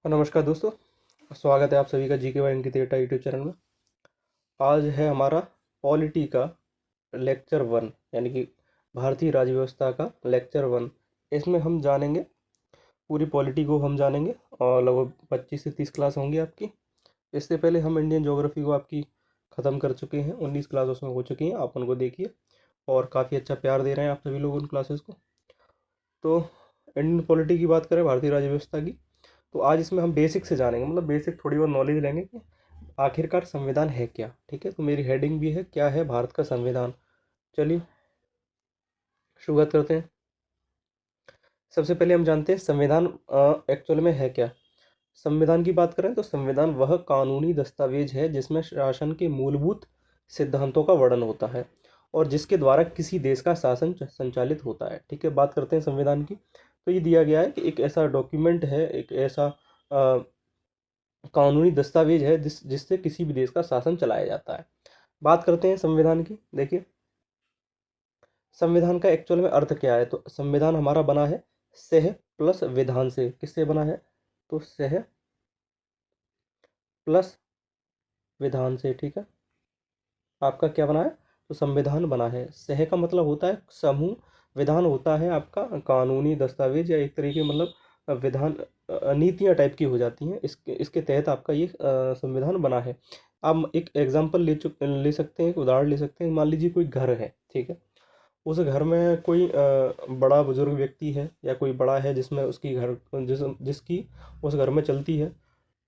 नमस्कार दोस्तों। स्वागत है आप सभी का GK by Ankit Etah YouTube channel में। आज है हमारा पॉलिटी का लेक्चर 1 यानी कि भारतीय राज्य व्यवस्था का लेक्चर 1। इसमें हम जानेंगे पूरी पॉलिटी को हम जानेंगे और लगभग 25 से 30 क्लास होंगी आपकी। इससे पहले हम इंडियन ज्योग्राफी को आपकी ख़त्म कर चुके हैं, 19 क्लास उसमें हो चुकी हैं। आप उनको देखिए और काफ़ी अच्छा प्यार दे रहे हैं आप सभी लोग उन क्लासेस को। तो इंडियन पॉलिटी की बात करें, भारतीय राज्य व्यवस्था की, तो आज इसमें हम बेसिक से जानेंगे, मतलब बेसिक थोड़ी बहुत नॉलेज लेंगे कि आखिरकार संविधान है क्या। ठीक है, तो मेरी हेडिंग भी है क्या है भारत का संविधान। चलिए शुरुआत करते हैं। सबसे पहले हम जानते हैं संविधान एक्चुअल में है क्या। संविधान की बात करें तो संविधान वह कानूनी दस्तावेज है जिसमें शासन के मूलभूत सिद्धांतों का वर्णन होता है और जिसके द्वारा किसी देश का शासन संचालित होता है। ठीक है, बात करते हैं संविधान की। तो ये दिया गया है कि एक ऐसा डॉक्यूमेंट है, एक ऐसा कानूनी दस्तावेज है जिससे किसी भी देश का शासन चलाया जाता है। बात करते हैं संविधान की। देखिए संविधान का एक्चुअल में अर्थ क्या है। तो संविधान हमारा बना है सह प्लस विधान से। किससे बना है? तो सह प्लस विधान से। ठीक है, आपका क्या बना है? तो संविधान बना है। सह का मतलब होता है समूह, विधान होता है आपका कानूनी दस्तावेज या एक तरीके मतलब विधान, नीतियाँ टाइप की हो जाती हैं। इसके इसके तहत आपका ये संविधान बना है। आप एक एग्जाम्पल ले सकते हैं, एक उदाहरण ले सकते हैं। मान लीजिए कोई घर है, ठीक है, उस घर में कोई बड़ा बुजुर्ग व्यक्ति है या कोई बड़ा है जिसमें उसकी घर जिसकी उस घर में चलती है।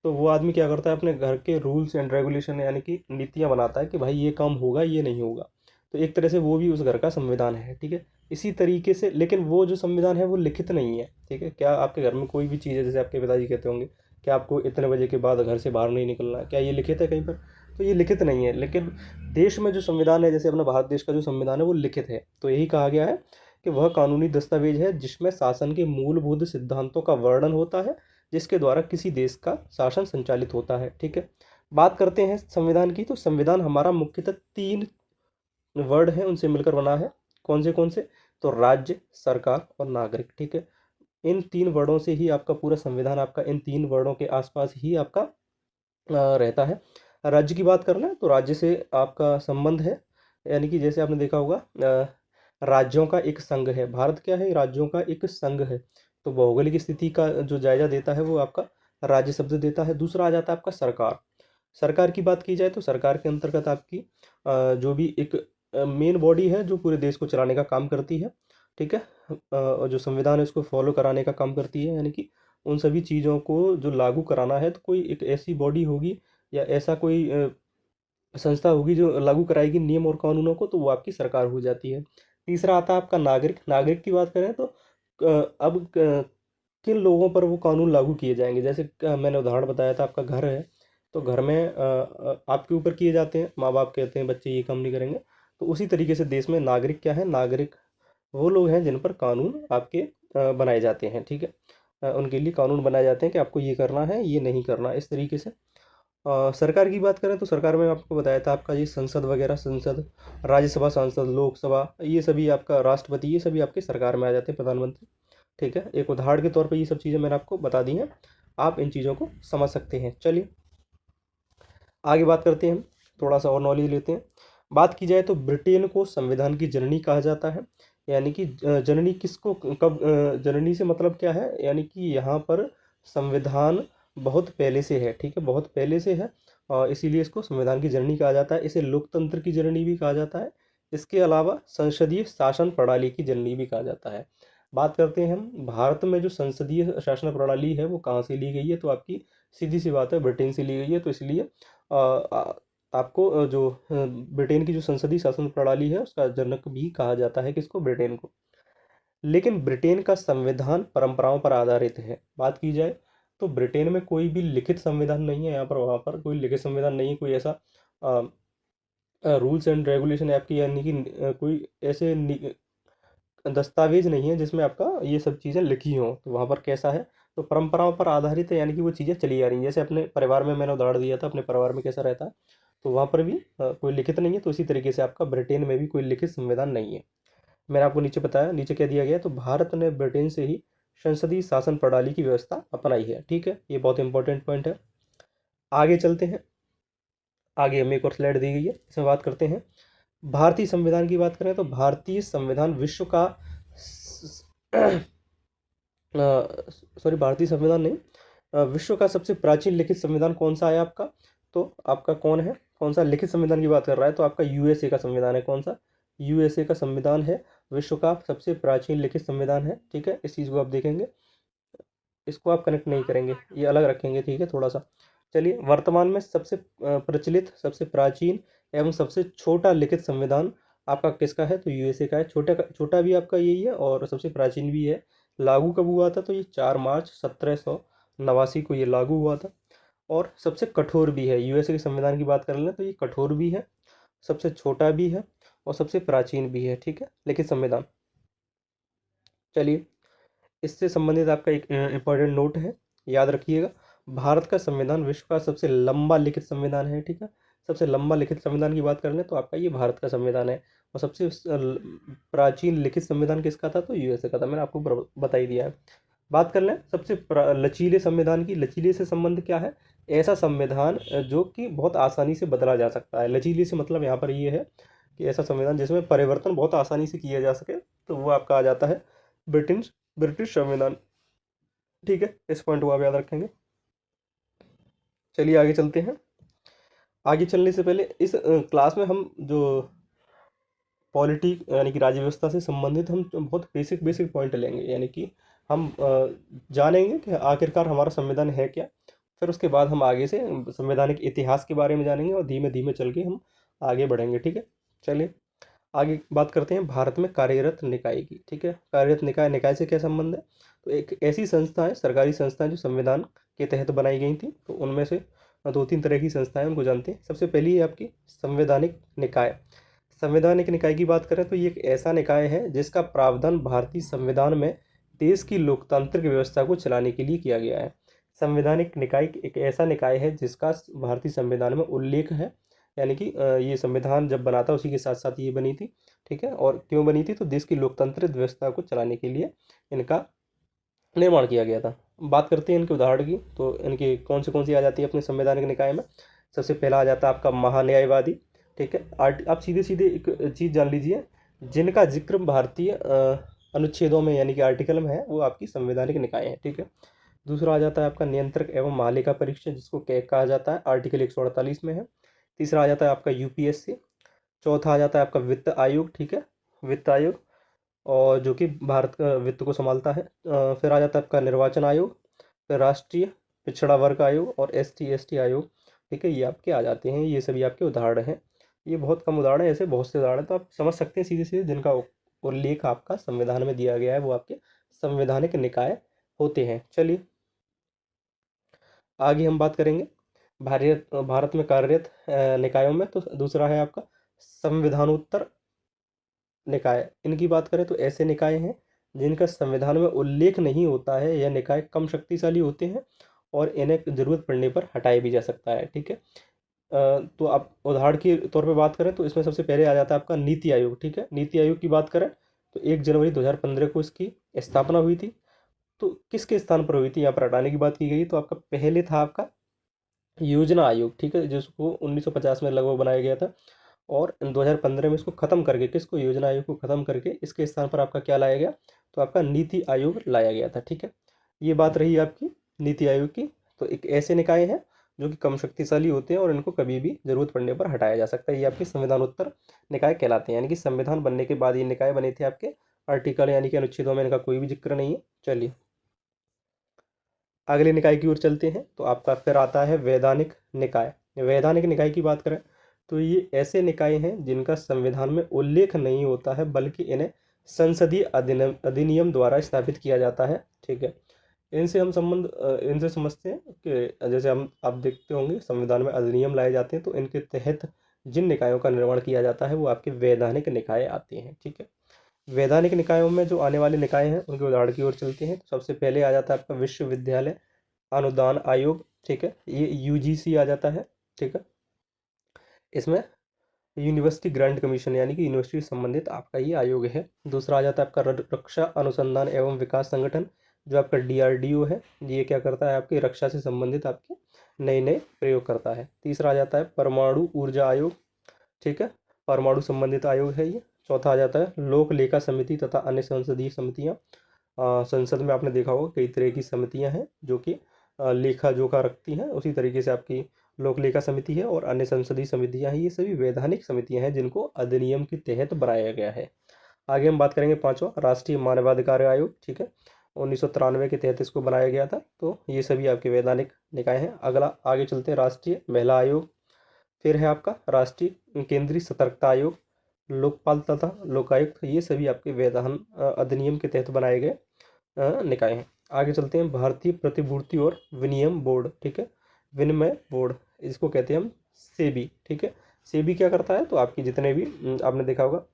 तो वो आदमी क्या करता है, अपने घर के रूल्स एंड रेगुलेशन यानी कि नीतियाँ बनाता है कि भाई ये काम होगा ये नहीं होगा। तो एक तरह से वो भी उस घर का संविधान है। ठीक है, इसी तरीके से, लेकिन वो जो संविधान है वो लिखित नहीं है। ठीक है, क्या आपके घर में कोई भी चीज़ है, जैसे आपके पिताजी कहते होंगे कि आपको इतने बजे के बाद घर से बाहर नहीं निकलना है, क्या ये लिखित है कहीं पर? तो ये लिखित नहीं है। लेकिन देश में जो संविधान है, जैसे अपना भारत देश का जो संविधान है वो लिखित है। तो यही कहा गया है कि वह कानूनी दस्तावेज है जिसमें शासन के मूलभूत सिद्धांतों का वर्णन होता है, जिसके द्वारा किसी देश का शासन संचालित होता है। ठीक है, बात करते हैं संविधान की। तो संविधान हमारा मुख्यतः 3 वर्ड हैं, उनसे मिलकर बना है। कौन से? तो राज्य, सरकार और नागरिक। ठीक है, इन 3 वर्डों से ही आपका पूरा संविधान, आपका इन 3 वर्डों के आसपास ही आपका रहता है। राज्य की बात कर लें तो राज्य से आपका संबंध है, यानी कि जैसे आपने देखा होगा राज्यों का एक संघ है। भारत क्या है? राज्यों का एक संघ है। तो भौगोलिक स्थिति का जो जायजा देता है वो आपका राज्य शब्द देता है। दूसरा आ जाता है आपका सरकार। सरकार की बात की जाए तो सरकार के अंतर्गत आपकी जो भी एक मेन बॉडी है जो पूरे देश को चलाने का काम करती है। ठीक है, और जो संविधान है उसको फॉलो कराने का काम करती है, यानी कि उन सभी चीज़ों को जो लागू कराना है, तो कोई एक ऐसी बॉडी होगी या ऐसा कोई संस्था होगी जो लागू कराएगी नियम और कानूनों को, तो वो आपकी सरकार हो जाती है। तीसरा आता है आपका नागरिक। नागरिक की बात करें तो अब किन लोगों पर वो कानून लागू किए जाएंगे। जैसे मैंने उदाहरण बताया था, आपका घर है तो घर में आपके ऊपर किए जाते हैं। माँ बाप कहते हैं बच्चे ये काम नहीं करेंगे, तो उसी तरीके से देश में नागरिक क्या है? नागरिक वो लोग हैं जिन पर कानून आपके बनाए जाते हैं। ठीक है, उनके लिए कानून बनाए जाते हैं कि आपको ये करना है ये नहीं करना, इस तरीके से। सरकार की बात करें तो सरकार में आपको बताया था आपका ये संसद वगैरह, संसद, राज्यसभा, सांसद, लोकसभा, ये सभी आपका राष्ट्रपति, ये सभी आपके सरकार में आ जाते हैं, प्रधानमंत्री। ठीक है, एक उदाहरण के तौर पर ये सब चीज़ें मैंने आपको बता दी हैं, आप इन चीज़ों को समझ सकते हैं। चलिए आगे बात करते हैं, हम थोड़ा सा और नॉलेज लेते हैं। बात की जाए तो ब्रिटेन को संविधान की जननी कहा जाता है। यानी कि जननी किसको कब, जननी से मतलब क्या है, यानी कि यहाँ पर संविधान बहुत पहले से है। ठीक है, बहुत पहले से है और इसीलिए इसको संविधान की जननी कहा जाता है। इसे लोकतंत्र की जननी भी कहा जाता है। इसके अलावा संसदीय शासन प्रणाली की जननी भी कहा जाता है। बात करते हैं हम भारत में जो संसदीय शासन प्रणाली है वो कहाँ से ली गई है। तो आपकी सीधी सी बात है, ब्रिटेन से ली गई है। तो इसलिए आपको जो ब्रिटेन की जो संसदीय शासन प्रणाली है उसका जनक भी कहा जाता है, किसको? ब्रिटेन को। लेकिन ब्रिटेन का संविधान परंपराओं पर आधारित है। बात की जाए तो ब्रिटेन में कोई भी लिखित संविधान नहीं है। यहाँ पर वहाँ पर कोई लिखित संविधान नहीं है, कोई ऐसा रूल्स एंड रेगुलेशन आपकी, यानी कि कोई ऐसे दस्तावेज नहीं है जिसमें आपका ये सब चीज़ें लिखी हों। तो वहाँ पर कैसा है? तो परंपराओं पर आधारित है, यानी कि वो चीज़ें चली आ रही हैं। जैसे अपने परिवार में मैंने उदाहरण दिया था, अपने परिवार में कैसा रहता है, तो वहाँ पर भी कोई लिखित नहीं है। तो इसी तरीके से आपका ब्रिटेन में भी कोई लिखित संविधान नहीं है। मैंने आपको नीचे बताया, नीचे क्या दिया गया है, तो भारत ने ब्रिटेन से ही संसदीय शासन प्रणाली की व्यवस्था अपनाई है। ठीक है, ये बहुत इंपॉर्टेंट पॉइंट है। आगे चलते हैं। आगे हमें एक और स्लाइड दी गई है, इसमें बात करते हैं भारतीय संविधान की। बात करें तो भारतीय संविधान विश्व का सॉरी, भारतीय संविधान नहीं, विश्व का सबसे प्राचीन लिखित संविधान कौन सा है आपका? तो आपका कौन है, कौन सा लिखित संविधान की बात कर रहा है? तो आपका यूएसए का संविधान है। कौन सा? यूएसए का संविधान है, विश्व का सबसे प्राचीन लिखित संविधान है। ठीक है, इस चीज़ को आप देखेंगे, इसको आप कनेक्ट नहीं करेंगे, ये अलग रखेंगे। ठीक है, थोड़ा सा। चलिए, वर्तमान में सबसे प्रचलित, सबसे प्राचीन एवं सबसे छोटा लिखित संविधान आपका किसका है? तो यूएसए का है। छोटा भी आपका यही है और सबसे प्राचीन भी है। लागू कब हुआ था? तो ये 4 मार्च 1789 को ये लागू हुआ था। और सबसे कठोर भी है। यूएसए के संविधान की बात कर लें तो ये कठोर भी है, सबसे छोटा भी है और सबसे प्राचीन भी है। ठीक है, लिखित संविधान। चलिए, इससे संबंधित आपका एक इम्पॉर्टेंट नोट है, याद रखिएगा। भारत का संविधान विश्व का सबसे लंबा लिखित संविधान है। ठीक है, सबसे लंबा लिखित संविधान की बात कर लें तो आपका ये भारत का संविधान है। और सबसे प्राचीन लिखित संविधान किसका था? तो यूएसए का था, मैंने आपको बता ही दिया है। बात कर लें सबसे लचीले संविधान की। लचीले से संबंध क्या है? ऐसा संविधान जो कि बहुत आसानी से बदला जा सकता है। लचीले से मतलब यहाँ पर ये है कि ऐसा संविधान जिसमें परिवर्तन बहुत आसानी से किया जा सके, तो वो आपका आ जाता है ब्रिटिश ब्रिटिश संविधान। ठीक है, इस पॉइंट को आप याद रखेंगे। चलिए आगे चलते हैं। आगे चलने से पहले इस क्लास में हम जो पॉलिटी यानी कि राज्य व्यवस्था से संबंधित हम बहुत बेसिक बेसिक पॉइंट लेंगे, यानी कि हम जानेंगे कि आखिरकार हमारा संविधान है क्या। फिर उसके बाद हम आगे से संवैधानिक इतिहास के बारे में जानेंगे और धीमे धीमे चल के हम आगे बढ़ेंगे। ठीक है, चलिए आगे बात करते हैं भारत में कार्यरत निकाय की। ठीक है, कार्यरत निकाय, निकाय से क्या संबंध है? तो एक ऐसी संस्था है, सरकारी संस्था है जो संविधान के तहत बनाई गई थी। तो उनमें से 2-3 तरह की संस्थाएं, उनको जानते हैं। सबसे पहली है आपकी संवैधानिक निकाय। संवैधानिक निकाय की बात करें तो ये एक ऐसा निकाय है जिसका प्रावधान भारतीय संविधान में देश की लोकतांत्रिक व्यवस्था को चलाने के लिए किया गया है। संवैधानिक निकाय एक ऐसा निकाय है जिसका भारतीय संविधान में उल्लेख है, यानी कि ये संविधान जब बना था उसी के साथ साथ ये बनी थी। ठीक है, और क्यों बनी थी? तो देश की लोकतांत्रिक व्यवस्था को चलाने के लिए इनका निर्माण किया गया था। बात करते हैं इनके उदाहरण की, तो इनकी कौन सी आ जाती है अपने संवैधानिक निकाय में? सबसे पहला आ जाता है आपका महान्यायवादी। ठीक है, आप सीधे सीधे एक चीज़ जान लीजिए, जिनका जिक्र भारतीय अनुच्छेदों में यानी कि आर्टिकल में है, वो आपकी संवैधानिक निकाय है। ठीक है, दूसरा आ जाता है आपका नियंत्रक एवं महालेखा परीक्षक, जिसको कैग कहा जाता है, आर्टिकल 148 में है। तीसरा आ जाता है आपका यूपीएससी। चौथा आ जाता है आपका वित्त आयोग। ठीक है, वित्त आयोग, और जो कि भारत का वित्त को संभालता है। फिर आ जाता है आपका निर्वाचन आयोग, फिर राष्ट्रीय पिछड़ा वर्ग आयोग और ST आयोग। ठीक है, ये आपके आ जाते हैं। ये सभी आपके उदाहरण हैं। ये बहुत कम उदाहरण है, ऐसे बहुत से उदाहरण हैं, तो आप समझ सकते हैं सीधे सीधे जिनका उल्लेख आपका संविधान में दिया गया है, वो आपके संवैधानिक निकाय होते हैं। चलिए आगे हम बात करेंगे भारत में कार्यरत निकायों में। तो दूसरा है आपका संविधानोत्तर निकाय। इनकी बात करें तो ऐसे निकाय हैं जिनका संविधान में उल्लेख नहीं होता है। यह निकाय कम शक्तिशाली होते हैं और इन्हें जरूरत पड़ने पर हटाया भी जा सकता है। ठीक है, तो आप उदाहरण के तौर पे बात करें तो इसमें सबसे पहले आ जाता है आपका नीति आयोग। ठीक है, नीति आयोग की बात करें तो 1 जनवरी 2015 को इसकी स्थापना हुई थी। तो किसके स्थान पर हुई थी? यहाँ पर हटाने की बात की गई। तो आपका पहले था आपका योजना आयोग। ठीक है, जिसको 1950 में लगभग बनाया गया था, और 2015 में इसको ख़त्म करके, किसको? योजना आयोग को ख़त्म करके इसके स्थान पर आपका क्या लाया गया? तो आपका नीति आयोग लाया गया था। ठीक है, ये बात रही आपकी नीति आयोग की। तो एक ऐसे निकाय हैं जो कि कम शक्तिशाली होते हैं और इनको कभी भी जरूरत पड़ने पर हटाया जा सकता है। ये आपके संविधानोत्तर निकाय कहलाते हैं, यानी कि संविधान बनने के बाद ये निकाय बने थे। आपके आर्टिकल यानी कि अनुच्छेदों में इनका कोई भी जिक्र नहीं है। चलिए अगले निकाय की ओर चलते हैं। तो आपका फिर आता है वैधानिक निकाय। वैधानिक निकाय की बात करें तो ये ऐसे निकाय हैं जिनका संविधान में उल्लेख नहीं होता है, बल्कि इन्हें संसदीय अधिनियम द्वारा स्थापित किया जाता है। ठीक है, इनसे समझते हैं कि जैसे हम आप देखते होंगे संविधान में अधिनियम लाए जाते हैं, तो इनके तहत जिन निकायों का निर्माण किया जाता है वो आपके वैधानिक निकाय आते हैं। ठीक है, वैधानिक निकायों में जो आने वाले निकाय हैं उनके उदाहरण की ओर चलते हैं। तो सबसे पहले आ जाता है आपका विश्वविद्यालय अनुदान आयोग। ठीक है, ये UGC आ जाता है। ठीक है, इसमें यूनिवर्सिटी ग्रांट कमीशन यानी कि यूनिवर्सिटी से संबंधित आपका ये आयोग है। दूसरा आ जाता है आपका रक्षा अनुसंधान एवं विकास संगठन, जो आपका DRDO है, ये क्या करता है, आपकी रक्षा से संबंधित आपके नए नए प्रयोग करता है। तीसरा आ जाता है परमाणु ऊर्जा आयोग, ठीक है, परमाणु संबंधित आयोग है ये। चौथा आ जाता है लोक लेखा समिति तथा अन्य संसदीय समितियाँ। संसद में आपने देखा होगा कई तरह की समितियाँ हैं जो कि लेखा जोखा रखती हैं, उसी तरीके से आपकी लोक लेखा समिति है और अन्य संसदीय समितियाँ हैं। ये सभी वैधानिक समितियाँ हैं जिनको अधिनियम के तहत बनाया गया है। आगे हम बात करेंगे पांचवा, राष्ट्रीय मानवाधिकार आयोग, ठीक है, 1993 के तहत इसको बनाया गया था। तो ये सभी आपके वैधानिक निकाय हैं। अगला आगे चलते हैं, राष्ट्रीय महिला आयोग, फिर है आपका राष्ट्रीय केंद्रीय सतर्कता आयोग, लोकपाल तथा लोकायुक्त। ये सभी आपके वैधान अधिनियम के तहत बनाए गए निकाय हैं। आगे चलते हैं, भारतीय प्रतिभूति और विनियम बोर्ड, ठीक है, विनिमय बोर्ड, इसको कहते हैं हम सेबी, ठीक है। सेबी क्या करता है, तो आपकी जितने भी आपने देखा होगा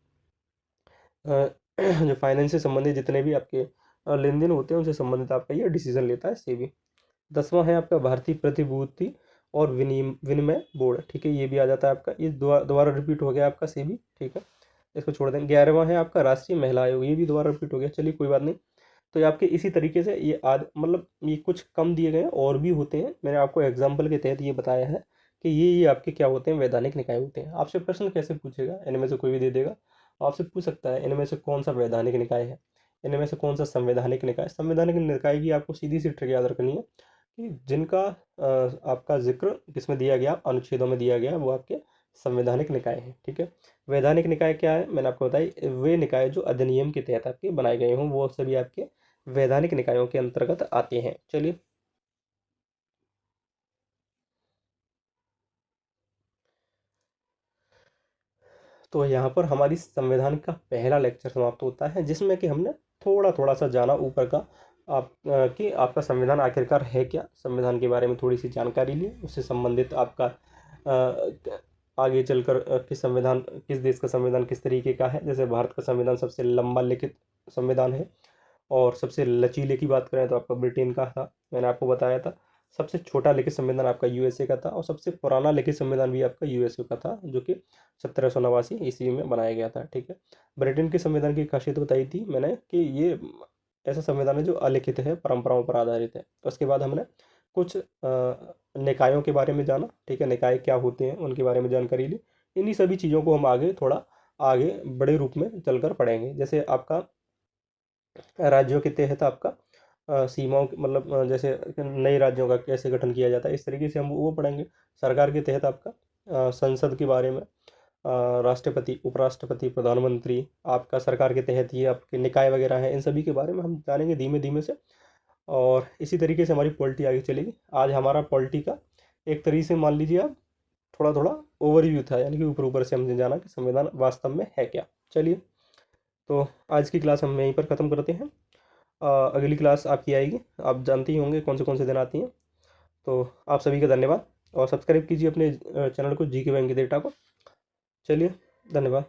जो फाइनेंस से संबंधित जितने भी आपके लेन देन होते हैं उनसे संबंधित आपका ये डिसीजन लेता है सेबी। 10वां है आपका भारतीय प्रतिभूति और विनिमय बोर्ड, ठीक है, ये भी आ जाता है आपका, ये दोबारा रिपीट हो गया आपका सेबी, ठीक है, इसको छोड़ देंगे। 11वां है आपका राष्ट्रीय महिला आयोग, ये भी दोबारा रिपीट हो गया, चलिए कोई बात नहीं। तो ये आपके इसी तरीके से ये मतलब ये कुछ कम दिए गए हैं, और भी होते हैं, मैंने आपको एग्जाम्पल के तहत ये बताया है कि ये आपके क्या होते हैं, वैधानिक निकाय होते हैं। आपसे प्रश्न कैसे पूछेगा, इनमें से कोई भी दे देगा, आपसे पूछ सकता है इनमें से कौन सा वैधानिक निकाय है, इनमें से कौन सा संवैधानिक निकाय। संवैधानिक निकाय की आपको सीधी सी ट्रिक याद रखनी है कि जिनका आपका जिक्र किसमें दिया गया, अनुच्छेदों में दिया गया, वो आपके संवैधानिक निकाय हैं, ठीक है। वैधानिक निकाय क्या है, मैंने आपको बताई, वे निकाय जो अधिनियम के तहत आपके बनाए गए हों वो सभी आपके वैधानिक निकायों के अंतर्गत आते हैं। चलिए, तो यहाँ पर हमारी संविधान का पहला लेक्चर समाप्त होता है, जिसमें कि हमने थोड़ा थोड़ा सा जाना ऊपर का कि आपका संविधान आखिरकार है क्या, संविधान के बारे में थोड़ी सी जानकारी ली, उससे संबंधित आपका आगे चलकर किस संविधान, किस देश का संविधान किस तरीके का है। जैसे भारत का संविधान सबसे लंबा लिखित संविधान है, और सबसे लचीले की बात करें तो आपका ब्रिटेन का था, मैंने आपको बताया था। सबसे छोटा लिखित संविधान आपका यूएसए का था, और सबसे पुराना लिखित संविधान भी आपका यूएसए का था, जो कि 1789 ईस्वी में बनाया गया था, ठीक है। ब्रिटेन के संविधान की खासियत बताई थी मैंने कि ये ऐसा संविधान है जो अलिखित है, परंपराओं पर आधारित है। तो उसके बाद हमने कुछ निकायों के बारे में जाना, ठीक है, निकाय क्या होते हैं उनके बारे में जानकारी ली। इन्हीं सभी चीज़ों को हम आगे थोड़ा आगे बड़े रूप में चलकर पढ़ेंगे। जैसे आपका राज्यों के तहत आपका सीमाओं मतलब जैसे नए राज्यों का कैसे गठन किया जाता है, इस तरीके से हम वो पढ़ेंगे। सरकार के तहत आपका संसद के बारे में, राष्ट्रपति, उपराष्ट्रपति, प्रधानमंत्री, आपका सरकार के तहत ये आपके निकाय वगैरह हैं, इन सभी के बारे में हम जानेंगे धीमे धीमे से। और इसी तरीके से हमारी पॉलिटी आगे चलेगी। आज हमारा पॉलिटी का एक तरीके से मान लीजिए आप थोड़ा थोड़ा ओवरव्यू था, यानी कि ऊपर ऊपर से हमने जाना कि संविधान वास्तव में है क्या। चलिए, तो आज की क्लास हम यहीं पर ख़त्म करते हैं। अगली क्लास आपकी आएगी, आप जानते ही होंगे कौन से दिन आती हैं। तो आप सभी का धन्यवाद, और सब्सक्राइब कीजिए अपने चैनल को, जी के बैंक डेटा को। चलिए, धन्यवाद।